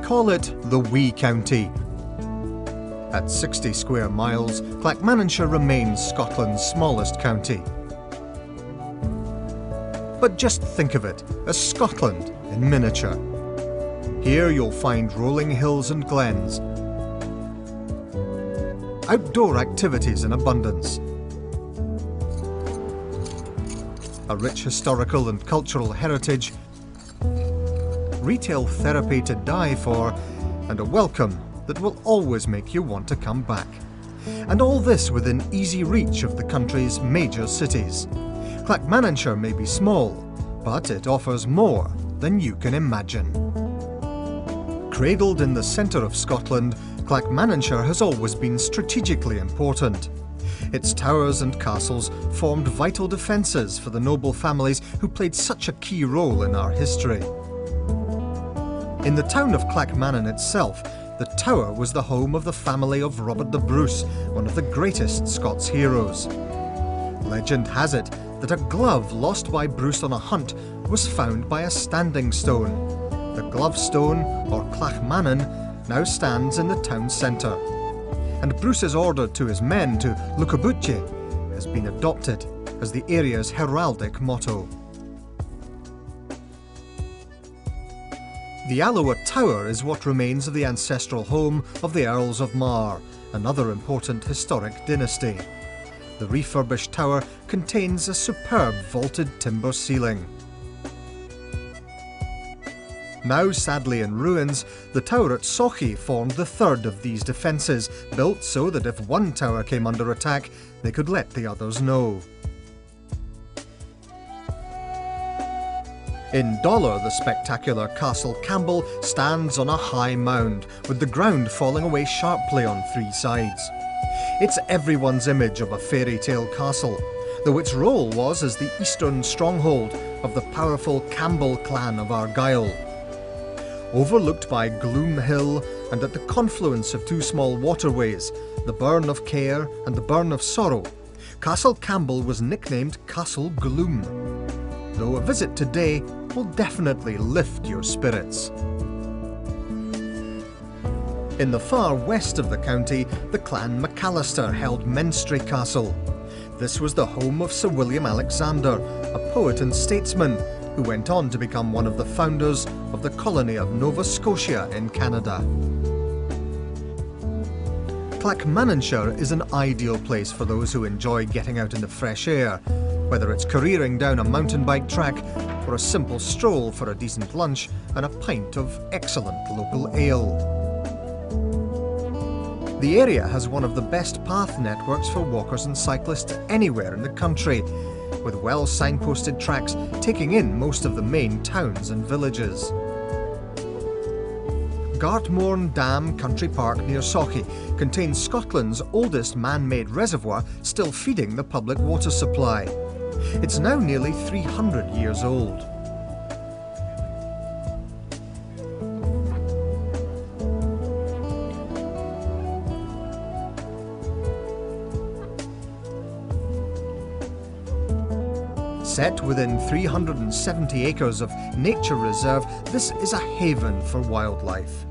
call it the Wee County. At 60 square miles, Clackmannanshire remains Scotland's smallest county. But just think of it as Scotland in miniature. Here you'll find rolling hills and glens, outdoor activities in abundance, a rich historical and cultural heritage, retail therapy to die for, and a welcome that will always make you want to come back. And all this within easy reach of the country's major cities. Clackmannanshire may be small, but it offers more than you can imagine. Cradled in the centre of Scotland, Clackmannanshire has always been strategically important. Its towers and castles formed vital defences for the noble families who played such a key role in our history. In the town of Clackmannan itself, the tower was the home of the family of Robert the Bruce, one of the greatest Scots heroes. Legend has it that a glove lost by Bruce on a hunt was found by a standing stone. The glove stone, or Clackmannan, now stands in the town centre, and Bruce's order to his men to Lukabuche has been adopted as the area's heraldic motto. The Alloa Tower is what remains of the ancestral home of the Earls of Mar, another important historic dynasty. The refurbished tower contains a superb vaulted timber ceiling. Now sadly in ruins, the tower at Sochi formed the third of these defences, built so that if one tower came under attack, they could let the others know. In Dollar, the spectacular Castle Campbell stands on a high mound, with the ground falling away sharply on three sides. It's everyone's image of a fairy tale castle, though its role was as the eastern stronghold of the powerful Campbell clan of Argyll. Overlooked by Gloom Hill and at the confluence of two small waterways, the Burn of Care and the Burn of Sorrow, Castle Campbell was nicknamed Castle Gloom, though a visit today will definitely lift your spirits. In the far west of the county, the clan McAllister held Menstrie Castle. This was the home of Sir William Alexander, a poet and statesman who went on to become one of the founders of the colony of Nova Scotia in Canada. Clackmannanshire is an ideal place for those who enjoy getting out in the fresh air, whether it's careering down a mountain bike track or a simple stroll for a decent lunch and a pint of excellent local ale. The area has one of the best path networks for walkers and cyclists anywhere in the country, with well signposted tracks taking in most of the main towns and villages. Gartmorn Dam Country Park near Sochi contains Scotland's oldest man-made reservoir still feeding the public water supply. It's now nearly 300 years old. Set within 370 acres of nature reserve, this is a haven for wildlife.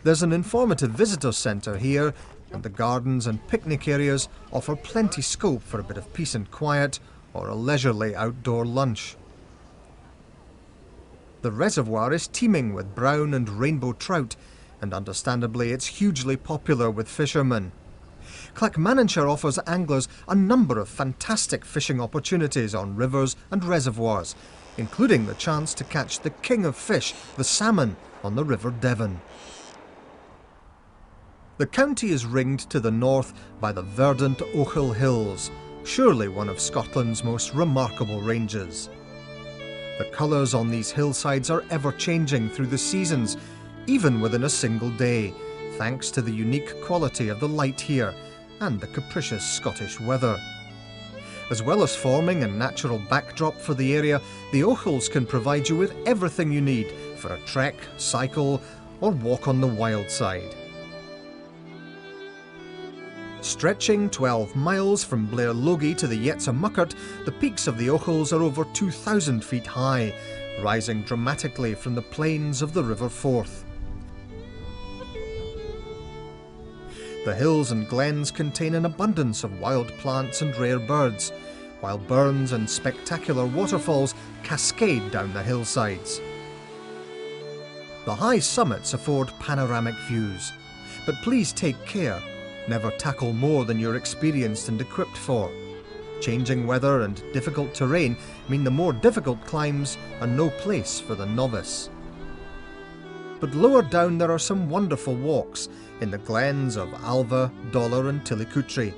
There's an informative visitor centre here, and the gardens and picnic areas offer plenty scope for a bit of peace and quiet or a leisurely outdoor lunch. The reservoir is teeming with brown and rainbow trout, and understandably it's hugely popular with fishermen. Clackmannanshire offers anglers a number of fantastic fishing opportunities on rivers and reservoirs, including the chance to catch the king of fish, the salmon, on the River Devon. The county is ringed to the north by the verdant Ochil Hills, surely one of Scotland's most remarkable ranges. The colours on these hillsides are ever changing through the seasons, even within a single day, thanks to the unique quality of the light here and the capricious Scottish weather. As well as forming a natural backdrop for the area, the Ochils can provide you with everything you need for a trek, cycle, or walk on the wild side. Stretching 12 miles from Blair Logie to the Yetzer-Muckert, the peaks of the Ochils are over 2,000 feet high, rising dramatically from the plains of the River Forth. The hills and glens contain an abundance of wild plants and rare birds, while burns and spectacular waterfalls cascade down the hillsides. The high summits afford panoramic views, but please take care. Never tackle more than you're experienced and equipped for. Changing weather and difficult terrain mean the more difficult climbs are no place for the novice. But lower down there are some wonderful walks in the glens of Alva, Dollar and Tillicoultry.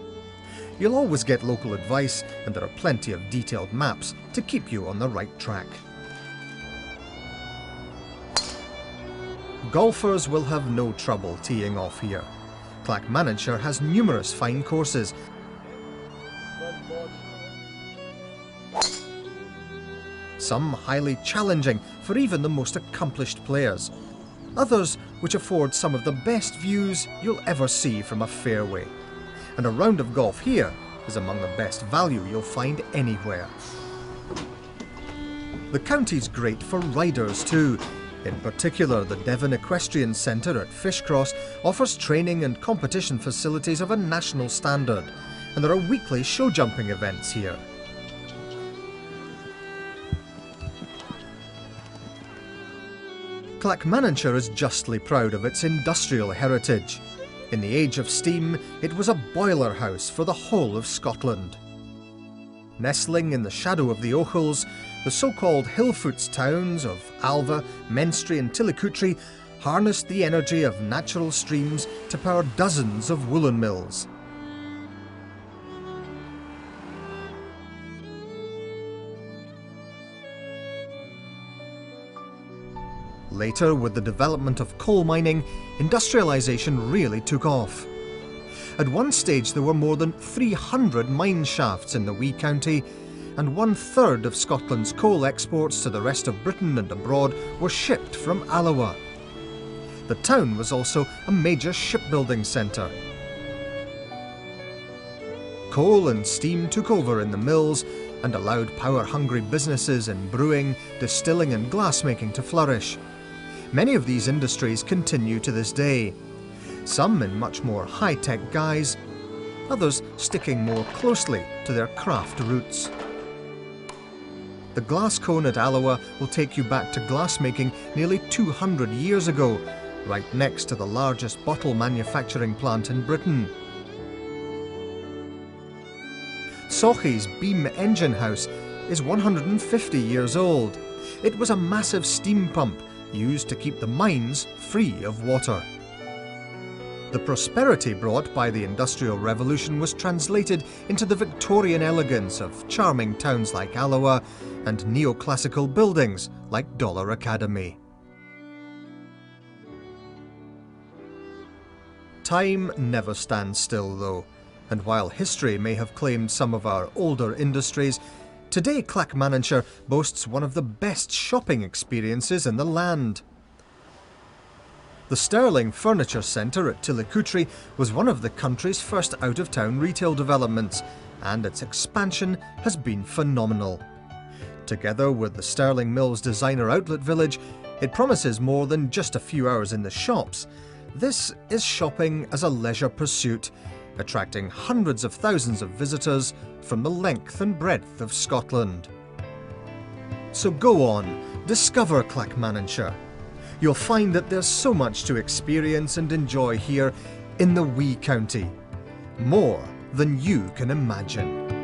You'll always get local advice, and there are plenty of detailed maps to keep you on the right track. Golfers will have no trouble teeing off here. Clackmannanshire has numerous fine courses, some highly challenging for even the most accomplished players, others which afford some of the best views you'll ever see from a fairway. And a round of golf here is among the best value you'll find anywhere. The county's great for riders too. In particular, the Devon Equestrian Centre at Fishcross offers training and competition facilities of a national standard, and there are weekly show jumping events here. Clackmannanshire is justly proud of its industrial heritage. In the age of steam, it was a boiler house for the whole of Scotland. Nestling in the shadow of the Ochils, the so-called Hillfoots towns of Alva, Menstrie and Tillicoultry harnessed the energy of natural streams to power dozens of woolen mills. Later, with the development of coal mining, industrialisation really took off. At one stage there were more than 300 mine shafts in the wee county, and 1/3 of Scotland's coal exports to the rest of Britain and abroad were shipped from Alloa. The town was also a major shipbuilding centre. Coal and steam took over in the mills and allowed power-hungry businesses in brewing, distilling and glassmaking to flourish. Many of these industries continue to this day, some in much more high-tech guise, others sticking more closely to their craft roots. The glass cone at Alloa will take you back to glassmaking nearly 200 years ago, right next to the largest bottle manufacturing plant in Britain. Sochi's beam engine house is 150 years old. It was a massive steam pump used to keep the mines free of water. The prosperity brought by the Industrial Revolution was translated into the Victorian elegance of charming towns like Alloa and neoclassical buildings like Dollar Academy. Time never stands still though, and while history may have claimed some of our older industries, today Clackmannanshire boasts one of the best shopping experiences in the land. The Sterling Furniture Centre at Tillicoultry was one of the country's first out-of-town retail developments, and its expansion has been phenomenal. Together with the Sterling Mills Designer Outlet Village, it promises more than just a few hours in the shops. This is shopping as a leisure pursuit, attracting hundreds of thousands of visitors from the length and breadth of Scotland. So go on, discover Clackmannanshire. You'll find that there's so much to experience and enjoy here in the wee county. More than you can imagine.